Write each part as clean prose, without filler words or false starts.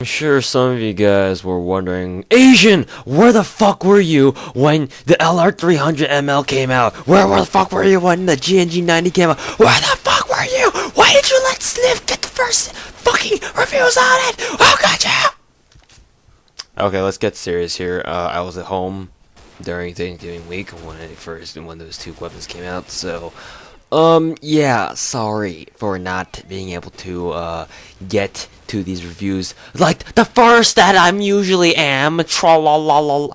I'm sure some of you guys were wondering, Asian, where the fuck were you when the LR300 ML came out? Where the fuck were you when the GNG90 came out? Where the fuck were you? Why did you let Sniff get the first fucking reviews on it? Oh, gotcha! Okay, let's get serious here. I was at home during Thanksgiving week when those two weapons came out, so yeah, sorry for not being able to get to these reviews like the first that I'm usually am. Tra-la-la-la.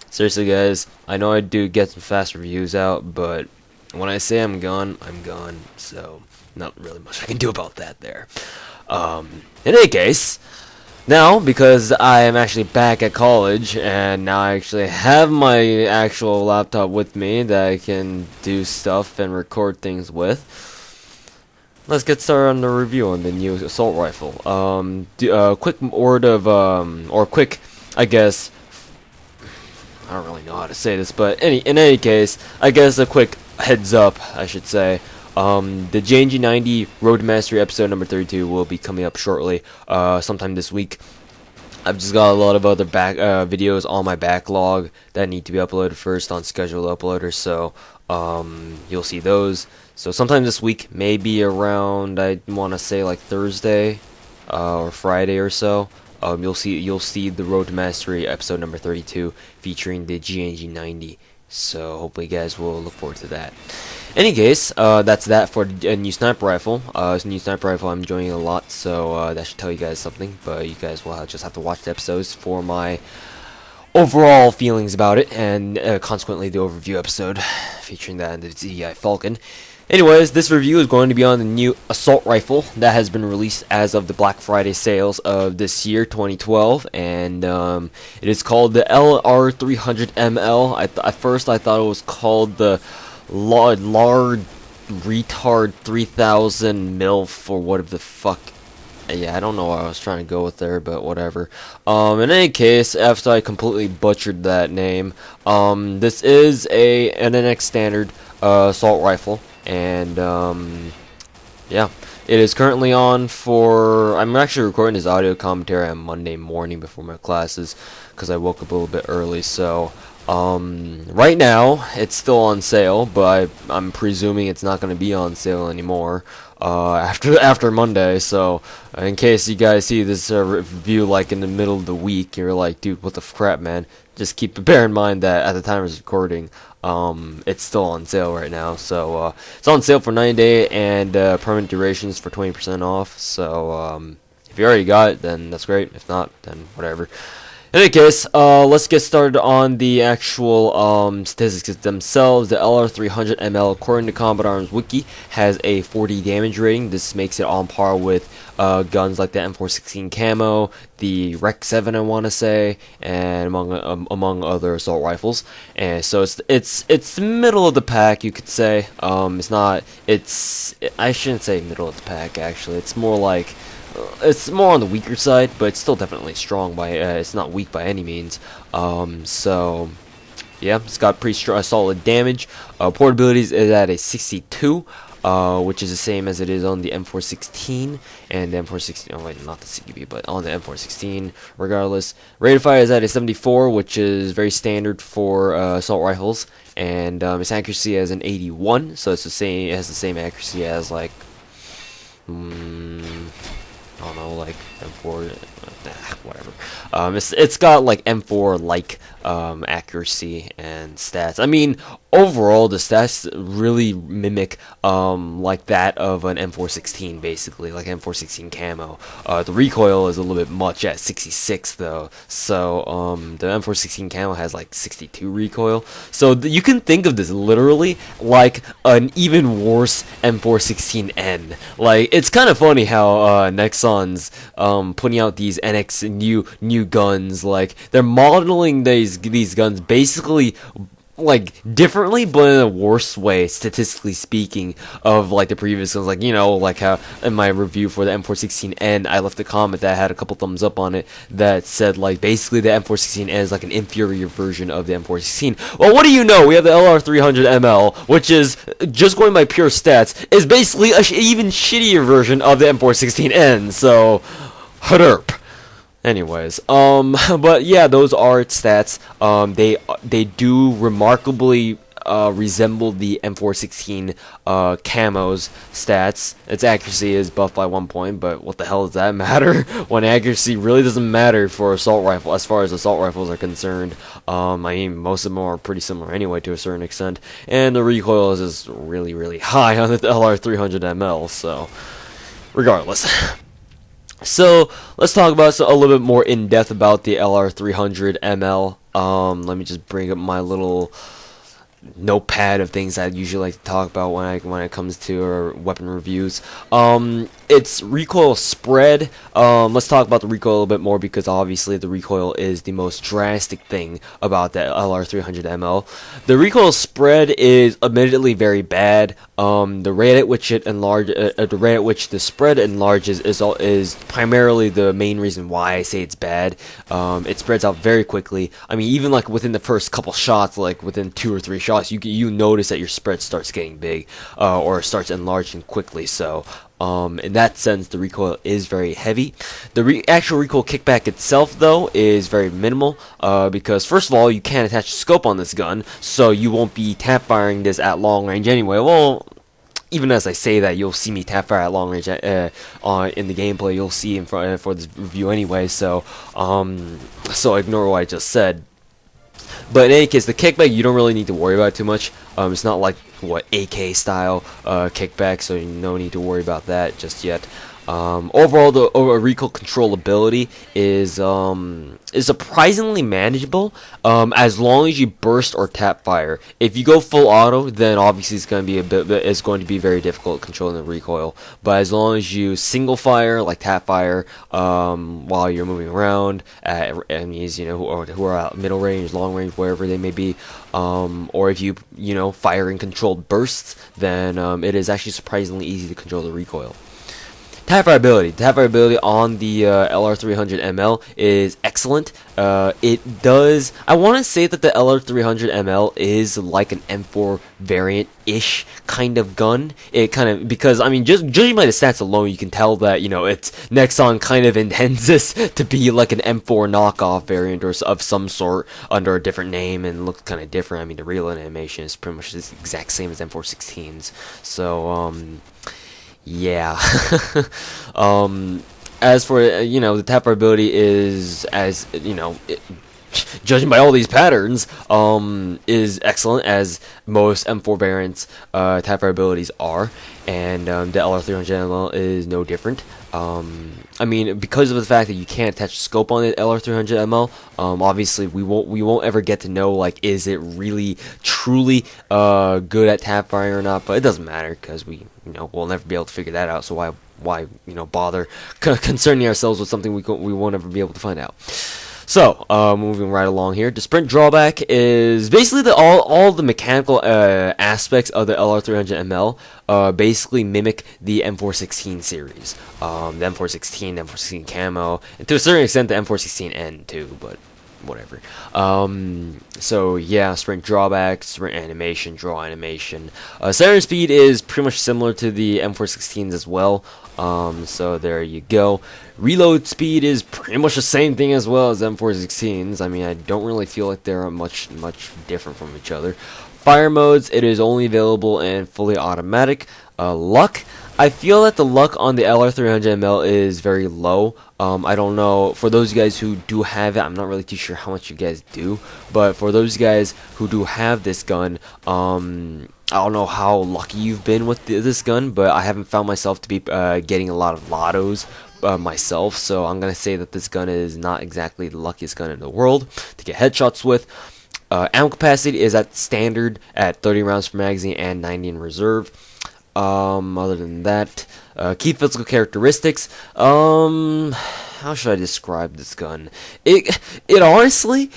Seriously, guys, I know I do get some fast reviews out, but when I say I'm gone, I'm gone. So not really much I can do about that there. In any case, now, because I am actually back at college, and now I actually have my actual laptop with me that I can do stuff and record things with, let's get started on the review on the new assault rifle. Quick word of, or quick, I guess, I don't really know how to say this, but in any case, I guess a quick heads up, I should say. The GNG90 Road Mastery episode number 32 will be coming up shortly, sometime this week. I've just got a lot of other videos on my backlog that need to be uploaded first on scheduled uploaders, so you'll see those. So sometime this week, maybe around, I want to say like Thursday or Friday or so, you'll see the Road to Mastery episode number 32 featuring the GNG90. So hopefully you guys will look forward to that. Any case, that's that for a new sniper rifle. It's a new sniper rifle I'm enjoying a lot, so that should tell you guys something. But you guys will just have to watch the episodes for my overall feelings about it, and consequently the overview episode featuring that and the ZI Falcon. Anyways, this review is going to be on the new assault rifle that has been released as of the Black Friday sales of this year, 2012, and it is called the LR300 ML. At first I thought it was called the Lard Retard 3000 MILF or whatever the fuck. Yeah, I don't know what I was trying to go with there, but whatever. In any case, after I completely butchered that name, this is an NX standard assault rifle, and yeah, it is currently on for. I'm actually recording this audio commentary on Monday morning before my classes because I woke up a little bit early, so right now it's still on sale, but I'm presuming it's not going to be on sale anymore after Monday. So in case you guys see this review like in the middle of the week, you're like, dude, what the crap, man, just bear in mind that at the time of this recording, it's still on sale right now. So it's on sale for 90-day and permanent durations for 20% off. So if you already got it, then that's great. If not, then whatever. In any case, let's get started on the actual statistics themselves. The LR300 ML, according to Combat Arms Wiki, has a 40 damage rating. This makes it on par with guns like the M416 Camo, the Rec 7, I want to say, and among other assault rifles. And so it's middle of the pack, you could say. I shouldn't say middle of the pack, actually. It's more like, it's more on the weaker side, but it's still definitely strong. It's not weak by any means. So yeah, it's got pretty solid damage. Portability is at a 62, which is the same as it is on the M416 and the M416. Oh wait, not the CQB, but on the M416. Regardless, rate of fire is at a 74, which is very standard for assault rifles, and its accuracy is an 81. So it's the same. It has the same accuracy as like. I don't know, like M4, whatever. It's got like M4 like accuracy and stats. I mean, overall the stats really mimic like that of an M416, basically, like M416 Camo. The recoil is a little bit much at 66 though, so the M416 Camo has like 62 recoil. So you can think of this literally like an even worse M416N. Like, it's kind of funny how Nexon's putting out these NX new guns. Like, they're modeling these guns basically like differently, but in a worse way, statistically speaking, of like the previous ones. Like, you know, like how in my review for the M416N, I left a comment that had a couple thumbs up on it that said like basically the M416N is like an inferior version of the M416. Well, what do you know? We have the LR300 ML, which is, just going by pure stats, is basically a even shittier version of the M416N. So, herp. Anyways, but yeah, those are its stats. They do remarkably resemble the M416 camo's stats. Its accuracy is buffed by 1 point, but what the hell does that matter when accuracy really doesn't matter for assault rifle as far as assault rifles are concerned? I mean, most of them are pretty similar anyway to a certain extent, and the recoil is just really high on the LR300 ML. So, regardless. So let's talk about a little bit more in depth about the LR300 ML. Let me just bring up my little notepad of things I usually like to talk about when it comes to weapon reviews. It's recoil spread. Let's talk about the recoil a little bit more, because obviously the recoil is the most drastic thing about the LR300 ML. The recoil spread is admittedly very bad. The rate at which the spread enlarges is primarily the main reason why I say it's bad. It spreads out very quickly. I mean, even like within the first couple shots, like within 2 or 3 shots, you notice that your spread starts getting big, or starts enlarging quickly. So in that sense, the recoil is very heavy. The actual recoil kickback itself, though, is very minimal, because first of all, you can't attach a scope on this gun, so you won't be tap firing this at long range anyway. Well, even as I say that, you'll see me tap fire at long range in the gameplay. You'll see in front for this review anyway. So ignore what I just said. But in any case, the kickback, you don't really need to worry about it too much. It's not like AK style kickback, so no need to worry about that just yet. Overall, the recoil controllability is surprisingly manageable, as long as you burst or tap fire. If you go full auto, then obviously it's going to be very difficult controlling the recoil. But as long as you single fire, like tap fire, while you're moving around at enemies, who are out middle range, long range, wherever they may be, or if you fire in controlled bursts, then it is actually surprisingly easy to control the recoil. Tapfireability on the LR300 ML is excellent. I want to say that the LR300 ML is like an M4 variant-ish kind of gun. Because I mean, just judging by the stats alone, you can tell that it's Nexon kind of intends this to be like an M4 knockoff variant or of some sort under a different name and looks kind of different. I mean, the real animation is pretty much the exact same as M416's. So yeah. As for the tapfireability is, as judging by all these patterns, is excellent, as most M4 variants tapfireabilities are, and the LR300 ML is no different. I mean, because of the fact that you can't attach a scope on the LR300 ML, obviously we won't ever get to know, like, is it really truly good at tap firing or not. But it doesn't matter, because we'll never be able to figure that out. So why bother concerning ourselves with something we won't ever be able to find out. So, moving right along here, the sprint drawback is basically all the mechanical aspects of the LR300 ML basically mimic the M416 series. The M416 camo, and to a certain extent the M416N too, but whatever. So yeah, sprint drawback, sprint animation, draw animation. Center speed is pretty much similar to the M416s as well. So there you go. Reload speed is pretty much the same thing as well as M416s. I mean, I don't really feel like they're much different from each other. Fire modes, it is only available in fully automatic. Luck, I feel that the luck on the LR300 ML is very low. I don't know, for those guys who do have it, I'm not really too sure how much you guys do, but for those guys who do have this gun, I don't know how lucky you've been with this gun, but I haven't found myself to be getting a lot of lottos myself, so I'm going to say that this gun is not exactly the luckiest gun in the world to get headshots with. Ammo capacity is at standard at 30 rounds per magazine and 90 in reserve. Other than that, key physical characteristics, how should I describe this gun? It honestly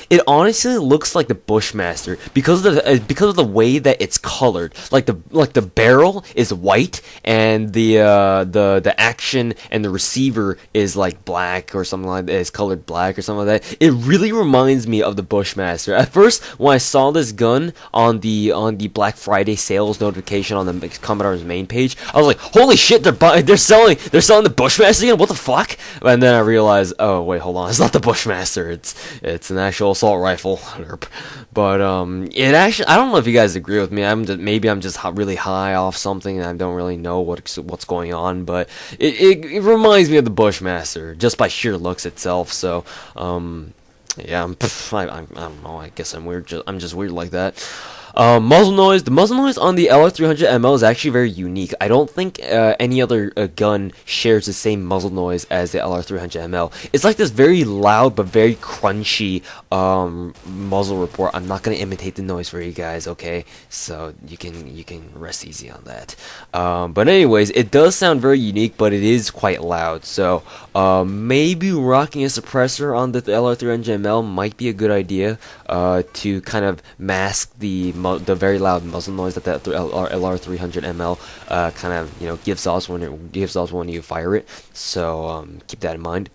looks like the Bushmaster because of the way that it's colored. Like the barrel is white and the action and the receiver is like black or something like that. It's colored black or something like that. It really reminds me of the Bushmaster. At first, when I saw this gun on the Black Friday sales notification on the Commodore's main page, I was like, holy shit, they're selling the Bushmaster again. What the fuck? And then I realized realized, oh wait, hold on, it's not the Bushmaster. It's an actual assault rifle. But it actually, I don't know if you guys agree with me. Maybe I'm just really high off something and I don't really know what's going on. But it reminds me of the Bushmaster just by sheer looks itself. So yeah, I don't know. I guess I'm weird. I'm just weird like that. Muzzle noise. The muzzle noise on the LR300 ML is actually very unique. I don't think any other gun shares the same muzzle noise as the LR300 ML. It's like this very loud but very crunchy muzzle report. I'm not gonna imitate the noise for you guys, okay? So you can rest easy on that. But anyways, it does sound very unique, but it is quite loud. So maybe rocking a suppressor on the LR300 ML might be a good idea to kind of mask the very loud muzzle noise that LR300 ML kind of gives off when you fire it. So keep that in mind.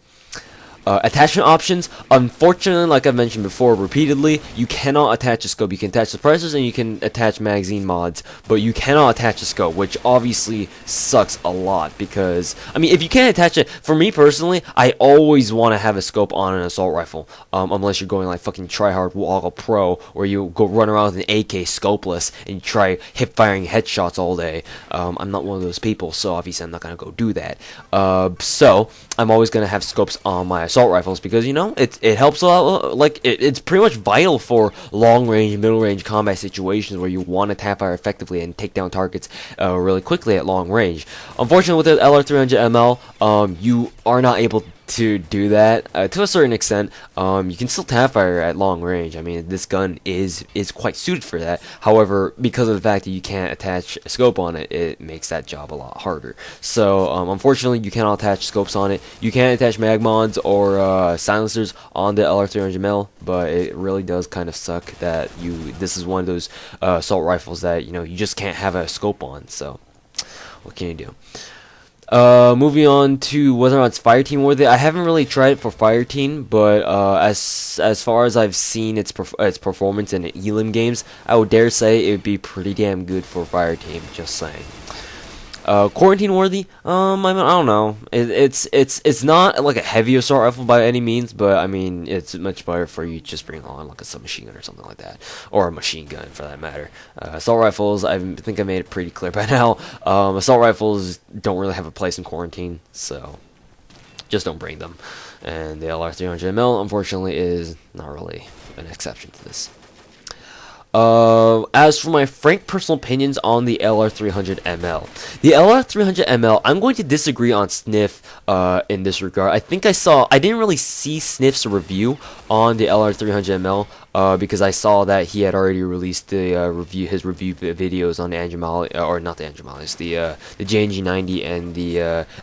Attachment options. Unfortunately, like I've mentioned before repeatedly, you cannot attach a scope. You can attach suppressors and you can attach magazine mods, but you cannot attach a scope, which obviously sucks a lot because, I mean, if you can't attach it, for me personally, I always want to have a scope on an assault rifle, unless you're going like fucking tryhard Wall Pro, where you go run around with an AK scopeless and you try hip firing headshots all day. I'm not one of those people, so obviously I'm not gonna go do that. So I'm always gonna have scopes on my assault rifles because it helps a lot. Like it's pretty much vital for long range, middle range combat situations where you want to tap fire effectively and take down targets really quickly at long range. Unfortunately, with the LR300 ML, you are not able to do that to a certain extent. You can still tap fire at long range. I mean, this gun is quite suited for that. However, because of the fact that you can't attach a scope on it, it makes that job a lot harder. So unfortunately, you cannot attach scopes on it. You can't attach mag mods or silencers on the LR300 ML, but it really does kind of suck that this is one of those assault rifles that you just can't have a scope on. So what can you do? Moving on to whether or not it's Fireteam Worthy. I haven't really tried it for Fireteam, but as far as I've seen its performance in Elim games, I would dare say it would be pretty damn good for Fireteam. Just saying. Quarantine Worthy. I don't know. It's not like a heavy assault rifle by any means, but I mean it's much better for you just bring on like a submachine gun or something like that, or a machine gun for that matter. Assault rifles, I think I made it pretty clear by now. Assault rifles don't really have a place in quarantine, so just don't bring them. And the LR300 ML, unfortunately, is not really an exception to this. As for my frank personal opinions on the LR300 ML, the LR300 ML, I'm going to disagree on Sniff in this regard. I didn't really see Sniff's review on the LR300 ML because I saw that he had already released the his review videos on the the JNG90 and the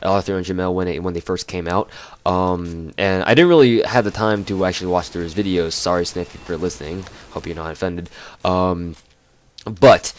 LR300 ML when they first came out. And I didn't really have the time to actually watch through his videos. Sorry, Sniff, if you're listening. Hope you're not offended. But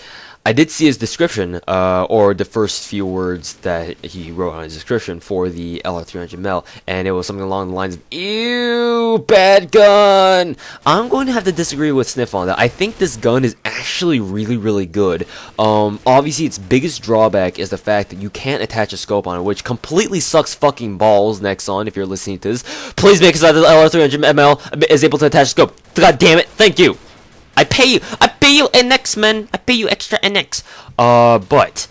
I did see his description, or the first few words that he wrote on his description for the LR300 ML, and it was something along the lines of, "Ew, bad gun." I'm going to have to disagree with Sniff on that. I think this gun is actually really, really good. Obviously, its biggest drawback is the fact that you can't attach a scope on it, which completely sucks fucking balls, Nexon, if you're listening to this. Please make it so that the LR300 ML is able to attach a scope. God damn it, thank you. I pay you NX, man. I pay you extra NX. But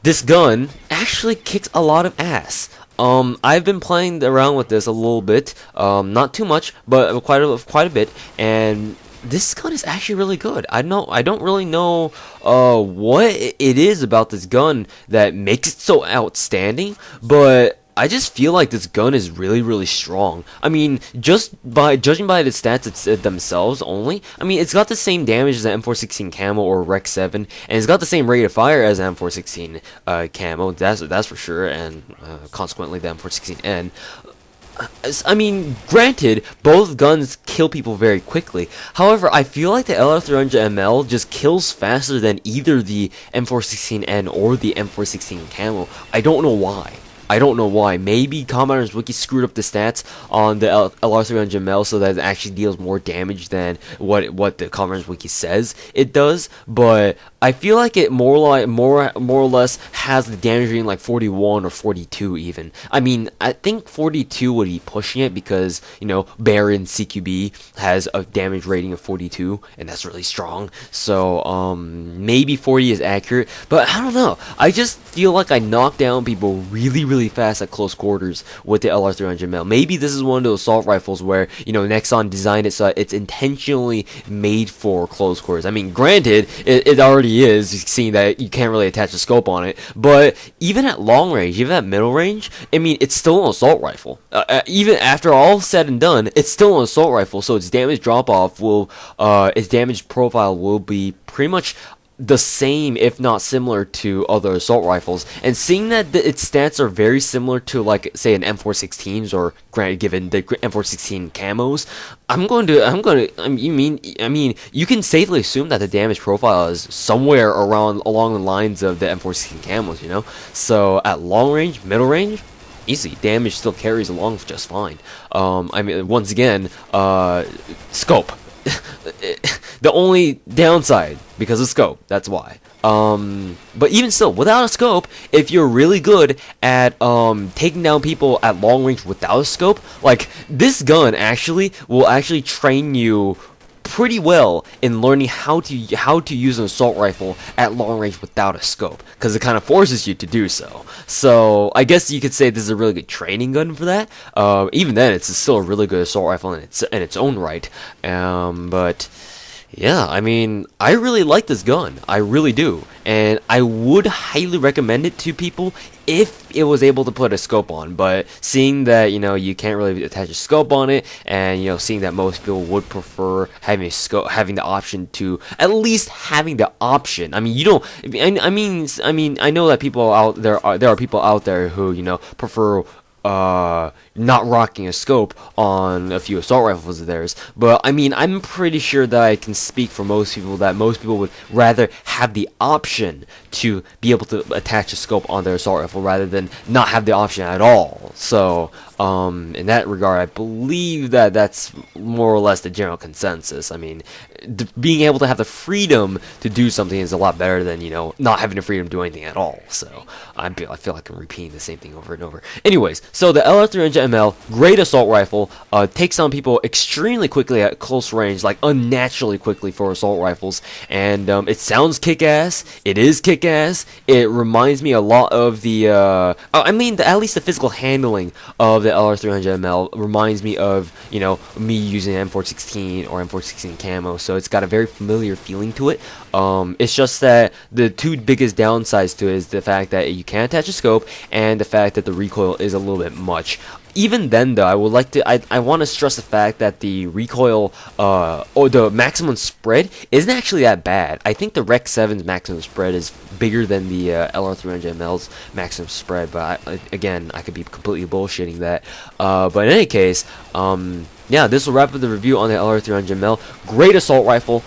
this gun actually kicks a lot of ass. I've been playing around with this a little bit, not too much, but quite a bit, and this gun is actually really good. I don't really know what it is about this gun that makes it so outstanding, but I just feel like this gun is really, really strong. I mean, just by judging by the stats themselves only, I mean, it's got the same damage as the M416 camo or Rec 7, and it's got the same rate of fire as the M416 camo. That's for sure, and consequently the M416N. I mean, granted, both guns kill people very quickly. However, I feel like the LR300 ML just kills faster than either the M416N or the M416 camo. I don't know why. I don't know why. Maybe Commander's Wiki screwed up the stats on the LR300 ML so that it actually deals more damage than what the Commander's Wiki says it does. But I feel like it more or less has the damage rating like 41 or 42 even. I mean, I think 42 would be pushing it because, you know, Baron CQB has a damage rating of 42, and that's really strong. So maybe 40 is accurate, but I don't know. I just feel like I knock down people really fast at close quarters with the LR300 ML. Maybe this is one of those assault rifles where, you know, Nexon designed it so it's intentionally made for close quarters. I mean, granted, it already is, seeing that you can't really attach a scope on it, but even at long range, even at middle range, I mean, it's still an assault rifle. Even after all said and done, it's still an assault rifle, so its damage drop-off will, its damage profile will be pretty much the same, if not similar, to other assault rifles. And seeing that its stats are very similar to, like, say, an M416's, or granted, given the M416 camos, I mean, you can safely assume that the damage profile is somewhere along the lines of the M416 camos, you know. So at long range, middle range, easy damage still carries along just fine. I mean, once again, scope. The only downside, because of scope, that's why. But even still, without a scope, if you're really good at taking down people at long range without a scope, like, this gun will actually train you pretty well in learning how to use an assault rifle at long range without a scope, because it kind of forces you to do so. So I guess you could say this is a really good training gun for that. Even then, it's still a really good assault rifle in its own right. But yeah, I mean, I really like this gun. I really do. And I would highly recommend it to people if it was able to put a scope on. But seeing that, you know, you can't really attach a scope on it, and, you know, seeing that most people would prefer having a scope, having the option to, at least having the option. I mean, you don't, I mean, I know that people out there are people out there who, you know, prefer not rocking a scope on a few assault rifles of theirs, but I mean, I'm pretty sure that I can speak for most people that most people would rather have the option to be able to attach a scope on their assault rifle rather than not have the option at all. So in that regard, I believe that that's more or less the general consensus. I mean, being able to have the freedom to do something is a lot better than, you know, not having the freedom to do anything at all. So I feel like I'm repeating the same thing over and over. Anyways, so the LR300 ML, great assault rifle, takes on people extremely quickly at close range, like unnaturally quickly for assault rifles, and it sounds kick-ass. It is kick-ass. It reminds me a lot of the, I mean, at least the physical handling of the LR300 ML reminds me of, you know, me using M416 or M416 camo, so it's got a very familiar feeling to it. It's just that the two biggest downsides to it is the fact that you can't attach a scope, and the fact that the recoil is a little bit much. Even then, though, I want to stress the fact that the recoil, or the maximum spread isn't actually that bad. I think the Rec 7's maximum spread is bigger than the LR300 ML's maximum spread, but again, I could be completely bullshitting that. But in any case, yeah, this will wrap up the review on the LR300 ML. Great assault rifle.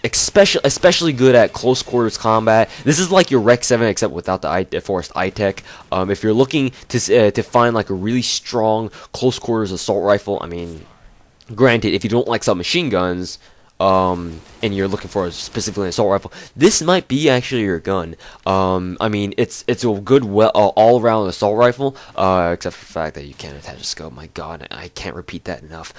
Especially good at close quarters combat. This is like your Rec 7 except without the forced eye-tech. If you're looking to find like a really strong close quarters assault rifle, I mean, granted, if you don't like submachine guns, and you're looking for specifically an assault rifle, this might be actually your gun. I mean, it's a good, all-around assault rifle, except for the fact that you can't attach a scope. My God, I can't repeat that enough.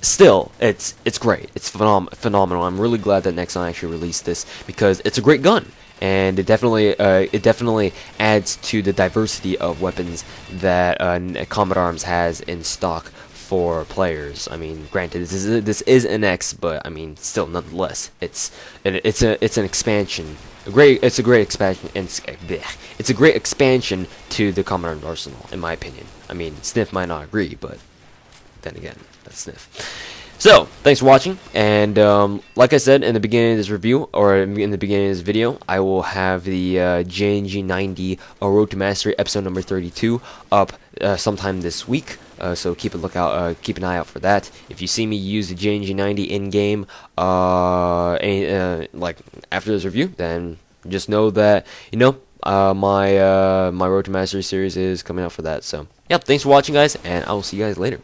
Still, it's great. It's phenomenal. I'm really glad that Nexon actually released this because it's a great gun, and it definitely adds to the diversity of weapons that Combat Arms has in stock for players. I mean, granted, this is an X, but I mean, still, nonetheless, it's an expansion. It's a great expansion, and it's a great expansion to the Combat Arms arsenal, in my opinion. I mean, Sniff might not agree, but then again, that's Sniff. So, thanks for watching, and like I said in the beginning of this review, or in the beginning of this video, I will have the JNG90 Road to Mastery episode number 32 up sometime this week. So keep an eye out for that. If you see me use the JNG90 in game, like after this review, then just know that, you know, my Road to Mastery series is coming out for that. So, yeah, thanks for watching, guys, and I will see you guys later.